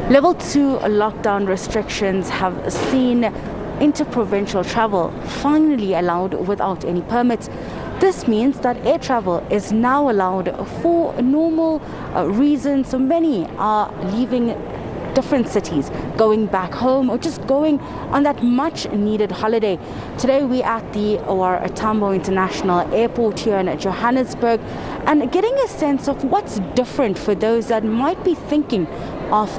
Level 2 lockdown restrictions have seen interprovincial travel finally allowed without any permits. This means that air travel is now allowed for normal reasons. So many are leaving different cities, going back home, or just going on that much needed holiday. Today we're at the O.R Tambo International Airport here in Johannesburg and getting a sense of what's different for those that might be thinking of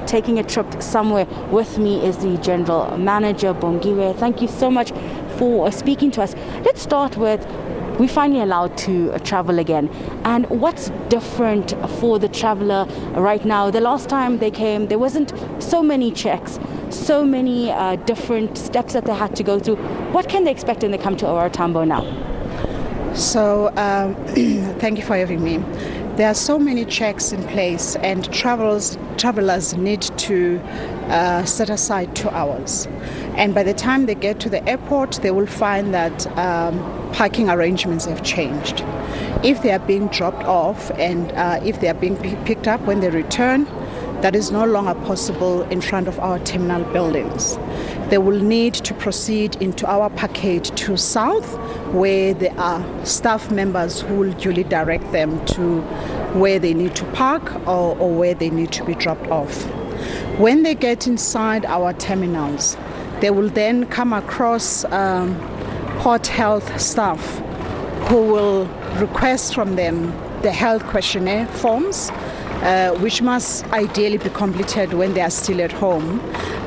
taking a trip somewhere. With me is the General Manager, Bongiwe. Thank you so much for speaking to us. Let's start with, we're finally allowed to travel again. And what's different for the traveler right now? The last time they came, there wasn't so many checks, so many different steps that they had to go through. What can they expect when they come to O.R Tambo now? So, thank you for having me. There are so many checks in place, and travelers need to set aside 2 hours. And by the time they get to the airport, they will find that parking arrangements have changed. If they are being dropped off and if they are being picked up when they return, that is no longer possible in front of our terminal buildings. They will need to proceed into our parkade to south, where there are staff members who will duly direct them to where they need to park or where they need to be dropped off. When they get inside our terminals, they will then come across port health staff who will request from them the health questionnaire forms, which must ideally be completed when they are still at home,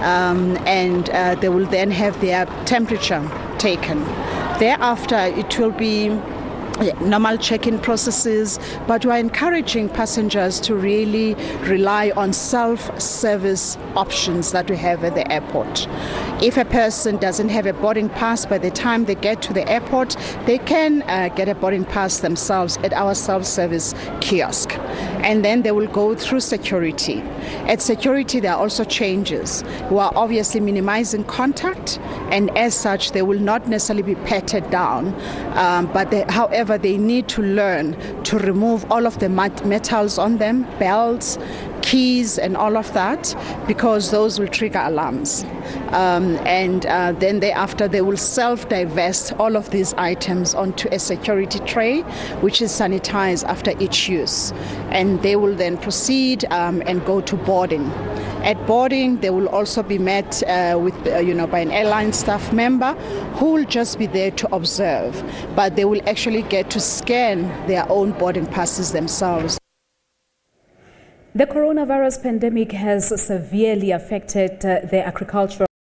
and they will then have their temperature taken. Thereafter, it will be normal check-in processes, but we're encouraging passengers to really rely on self-service options that we have at the airport. If a person doesn't have a boarding pass, by the time they get to the airport, they can get a boarding pass themselves at our self-service kiosk. And then they will go through security. At security, there are also changes. We are obviously minimizing contact, and as such, they will not necessarily be patted down, however, they need to learn to remove all of the metals on them, belts, keys, and all of that, because those will trigger alarms. Then thereafter, they will self-divest all of these items onto a security tray, which is sanitized after each use. And they will then proceed and go to boarding. At boarding, they will also be met by an airline staff member who will just be there to observe, but they will actually get to scan their own boarding passes themselves. The coronavirus pandemic has severely affected the agricultural